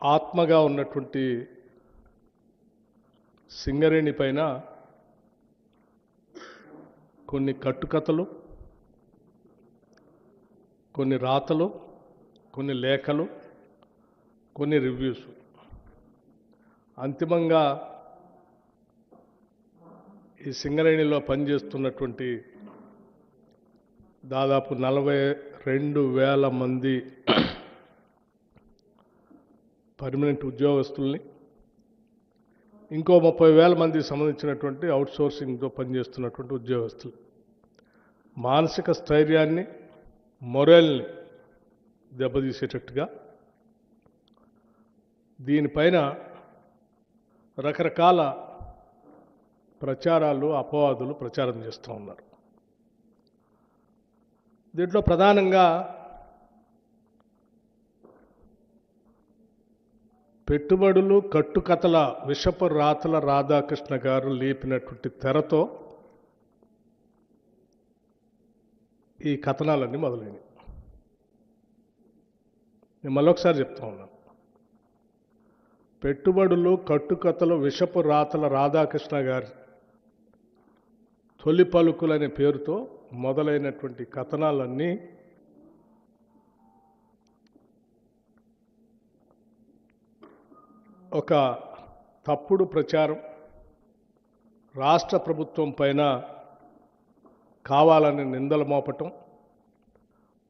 ఆత్మగా ఉన్నటువంటి సింగరేణి పైన కొన్ని కట్టుకథలు, కొన్ని రాతలు, కొన్ని లేఖలు, కొన్ని రివ్యూస్, అంతిమంగా ఈ సింగరేణిలో పనిచేస్తున్నటువంటి దాదాపు 42,000 మంది పర్మనెంట్ ఉద్యోగస్తుల్ని, ఇంకో 30,000 మందికి సంబంధించినటువంటి అవుట్సోర్సింగ్తో పనిచేస్తున్నటువంటి ఉద్యోగస్తులు మానసిక స్థైర్యాన్ని, మొరల్ని దెబ్బతీసేటట్టుగా దీనిపైన రకరకాల ప్రచారాలు, అపవాదులు ప్రచారం చేస్తూ ఉన్నారు. దీంట్లో ప్రధానంగా పెట్టుబడులు, కట్టుకథల విషపు రాతల రాధాకృష్ణ గారు లేపినటువంటి తెరతో ఈ కథనాలన్నీ మొదలైనవి. నేను మళ్ళొకసారి చెప్తా ఉన్నాను. పెట్టుబడులు, కట్టుకథలు, విషపు రాతల రాధాకృష్ణ గారి తొలి పలుకులనే పేరుతో మొదలైనటువంటి కథనాలన్నీ ఒక తప్పుడు ప్రచారం, రాష్ట్ర ప్రభుత్వం పైన కావాలని నిందలు మోపటం,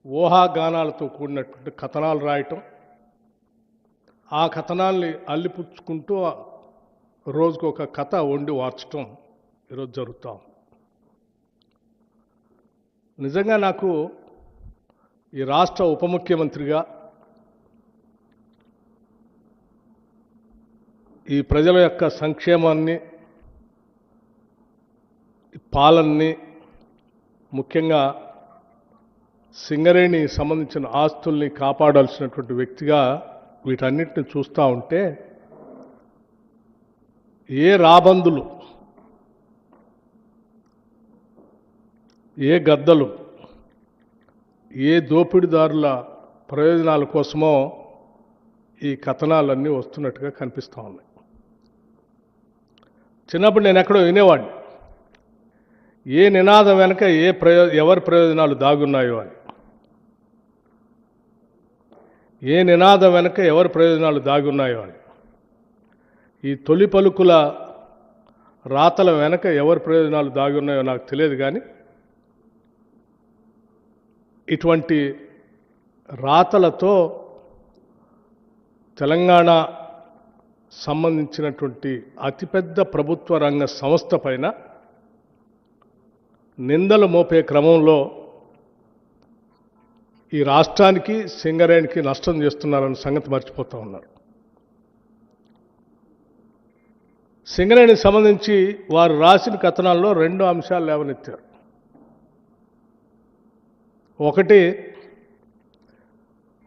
ఊహాగానాలతో కూడినటువంటి కథనాలు రాయటం, ఆ కథనాల్ని అల్లిపుచ్చుకుంటూ రోజుకు ఒక కథ వండి వార్చటం ఈరోజు జరుగుతాం. నిజంగా నాకు ఈ రాష్ట్ర ఉప ముఖ్యమంత్రిగా ఈ ప్రజల యొక్క సంక్షేమాన్ని, పాలనని, ముఖ్యంగా సింగరేణి సంబంధించిన ఆస్తుల్ని కాపాడాల్సినటువంటి వ్యక్తిగా వీటన్నిటిని చూస్తూ ఉంటే ఏ రాబందులు, ఏ గద్దలు, ఏ దోపిడీదారుల ప్రయోజనాల కోసమో ఈ కథనాలన్నీ వస్తున్నట్టుగా కనిపిస్తూ ఉన్నాయి. చిన్నప్పుడు నేను ఎక్కడో వినేవాడిని, ఏ నినాదం వెనక ఎవరి ప్రయోజనాలు దాగున్నాయో అని. ఏ నినాదం వెనక ఎవరి ప్రయోజనాలు దాగున్నాయో అని. ఈ తొలి పలుకుల రాతల వెనక ఎవరి ప్రయోజనాలు దాగున్నాయో నాకు తెలియదు, కానీ ఇటువంటి రాతలతో తెలంగాణ సంబంధించినటువంటి అతిపెద్ద ప్రభుత్వ రంగ సంస్థ పైన నిందలు మోపే క్రమంలో ఈ రాష్ట్రానికి, సింగరేణికి నష్టం చేస్తున్నారన్న సంగతి మర్చిపోతూ ఉన్నారు. సింగరేణికి సంబంధించి వారు రాసిన కథనాల్లో 2 అంశాలు లేవనెత్తారు. ఒకటి,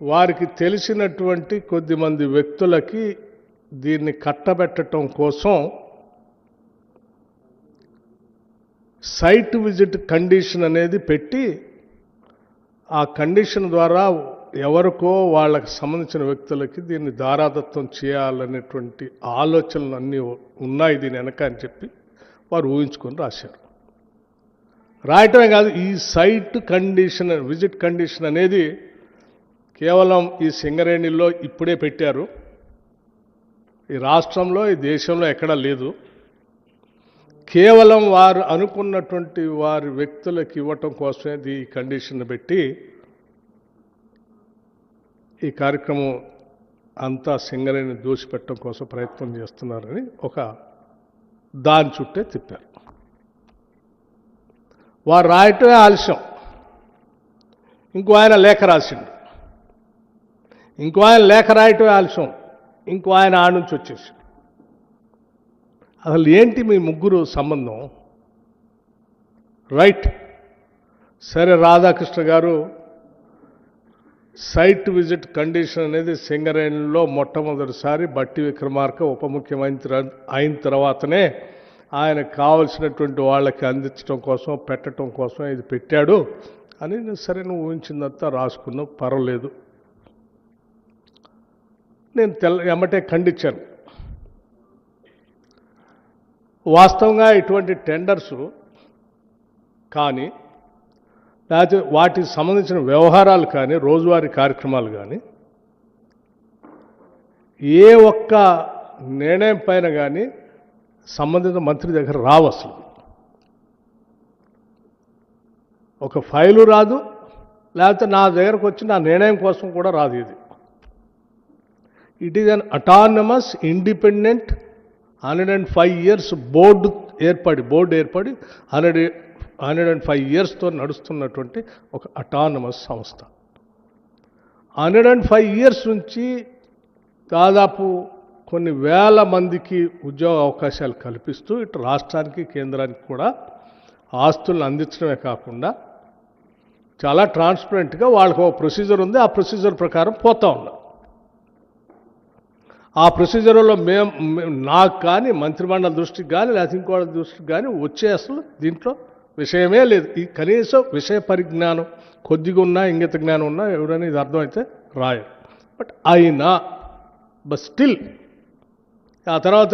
వారికి తెలిసినటువంటి కొద్దిమంది వ్యక్తులకి దీన్ని కట్టబెట్టడం కోసం సైట్ విజిట్ కండిషన్ అనేది పెట్టి, ఆ కండిషన్ ద్వారా ఎవరికో వాళ్ళకి సంబంధించిన వ్యక్తులకి దీన్ని దారాదత్తం చేయాలనేటువంటి ఆలోచనలు అన్నీ ఉన్నాయి దీని వెనక అని చెప్పి వారు ఊహించుకొని రాశారు. రాయటమే కాదు, ఈ సైట్ కండిషన్, విజిట్ కండిషన్ అనేది కేవలం ఈ సింగరేణిలో ఇప్పుడే పెట్టారు. ఈ రాష్ట్రంలో, ఈ దేశంలో ఎక్కడా లేదు. కేవలం వారు అనుకున్నటువంటి వారి వ్యక్తులకు ఇవ్వటం కోసమే ఈ కండిషన్ పెట్టి ఈ కార్యక్రమం అంతా సింగరేణిని దూసిపెట్టడం కోసం ప్రయత్నం చేస్తున్నారని ఒక దాని చుట్టే తిప్పారు. వారు రాయటమే ఆలస్యం. ఇంకో ఆయన లేఖ రాసిండు, ఇంకో ఆయన లేఖ రాయటమే ఆలస్యం, ఇంకో ఆయన ఆడ నుంచి వచ్చేసి. అసలు ఏంటి మీ ముగ్గురు సంబంధం? రైట్, సరే, రాధాకృష్ణ గారు సైట్ విజిట్ కండిషన్ అనేది సింగరేణిలో మొట్టమొదటిసారి బట్టి విక్రమార్క ఉప ముఖ్యమంత్రి అయిన తర్వాతనే ఆయనకు కావలసినటువంటి వాళ్ళకి అందించడం కోసం, పెట్టడం కోసం ఇది పెట్టాడు అని సరే నువ్వు ఊహించిందంతా రాసుకున్నావు, పర్వాలేదు. నేను ఎమ్మటే ఖండించాను. వాస్తవంగా ఇటువంటి టెండర్సు కానీ లేకపోతే వాటికి సంబంధించిన వ్యవహారాలు కానీ రోజువారీ కార్యక్రమాలు కానీ ఏ ఒక్క నిర్ణయం పైన కానీ సంబంధిత మంత్రి దగ్గర రావు. అసలు ఒక ఫైలు రాదు, లేకపోతే నా దగ్గరకు వచ్చి నా నిర్ణయం కోసం కూడా రాదు. It is an autonomous independent 105 years board ఏర్పడి 105 yearsతో నడుస్తున్నటువంటి ఒక అటానమస్ సంస్థ. 105 years నుంచి దాదాపు కొన్ని వేల మందికి ఉద్యోగ అవకాశాలు కల్పిస్తూ ఇటు రాష్ట్రానికి కేంద్రానికి కూడా ఆస్తులను అందించడమే కాకుండా చాలా ట్రాన్స్పరెంట్గా వాళ్ళకు ఒక ప్రొసీజర్ ఉంది. ఆ ప్రొసీజర్ ప్రకారం పోతా ఉన్నాం. ఆ ప్రొసీజర్లో నాకు కానీ మంత్రిమండలి దృష్టికి కానీ లేకపోతే ఇంకోటి దృష్టికి కానీ వచ్చే అసలు దీంట్లో విషయమే లేదు. ఈ కనీసం విషయ పరిజ్ఞానం కొద్దిగా ఉన్నా, ఇంగిత జ్ఞానం ఉన్నా ఎవరైనా ఇది అర్థమైతే రాయరు. బట్ అయినా స్టిల్ ఆ తర్వాత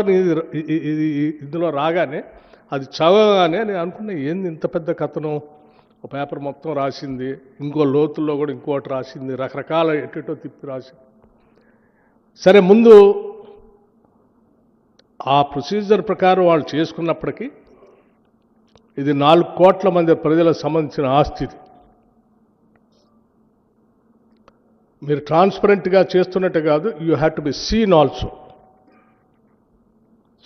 ఇందులో రాగానే అది చదవగానే నేను అనుకున్నా, ఏంది ఇంత పెద్ద కథనం, ఒక పేపర్ మొత్తం రాసింది, ఇంకో లోతుల్లో కూడా ఇంకోటి రాసింది, రకరకాల ఎటో తిప్పి రాసింది. సరే, ముందు ఆ ప్రొసీజర్ ప్రకారం వాళ్ళు చేసుకున్నప్పటికీ ఇది 4 కోట్ల మంది ప్రజలకు సంబంధించిన ఆస్తి. మీరు ట్రాన్స్పరెంట్గా చేస్తున్నట్టు కాదు, you have to be seen also.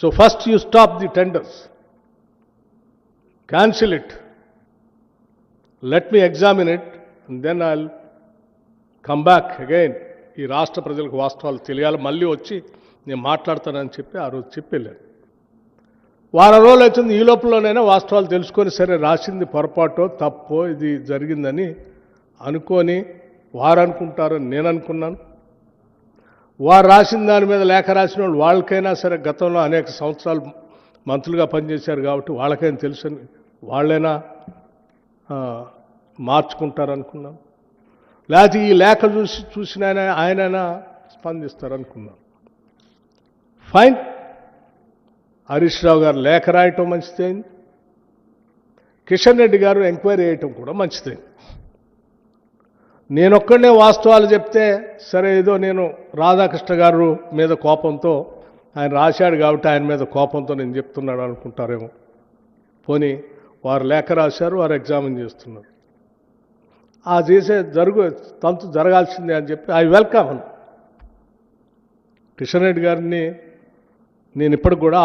So first you stop the tenders, cancel it, let me examine it, and then I will come back again. ఈ రాష్ట్ర ప్రజలకు వాస్తవాలు తెలియాలి, మళ్ళీ వచ్చి నేను మాట్లాడతానని చెప్పి ఆ రోజు చెప్పి వెళ్ళాను. వారం రోజులు అవుతుంది. ఈ లోపలనైనా వాస్తవాలు తెలుసుకొని, సరే రాసింది పొరపాటో తప్పో ఇది జరిగిందని అనుకొని వారు అనుకుంటారని నేను అనుకున్నాను. వారు రాసిన దాని మీద లేఖ రాసిన వాళ్ళు వాళ్ళకైనా సరే గతంలో అనేక సంవత్సరాలు మంత్రులుగా పనిచేశారు కాబట్టి వాళ్ళకైనా తెలుసని వాళ్ళైనా మార్చుకుంటారనుకున్నాను. లేకపోతే ఈ లేఖ చూసిన ఆయనైనా స్పందిస్తారనుకున్నాను. ఫైన్, హరీష్ రావు గారు లేఖ రాయటం మంచిదైంది, కిషన్ రెడ్డి గారు ఎంక్వైరీ చేయటం కూడా మంచిదైంది. నేనొక్కడనే వాస్తవాలు చెప్తే సరే, ఏదో నేను రాధాకృష్ణ గారు మీద కోపంతో ఆయన రాశాడు కాబట్టి ఆయన మీద కోపంతో నేను చెప్తున్నాడు అనుకుంటారేమో. పోనీ వారు లేఖ రాశారు, వారు ఎగ్జామిన్ చేస్తున్నారు, ఆ చేసే తంతు జరగాల్సిందే అని చెప్పి ఐ వెల్కమ్. కిషన్ రెడ్డి గారిని నేను ఇప్పటికి కూడా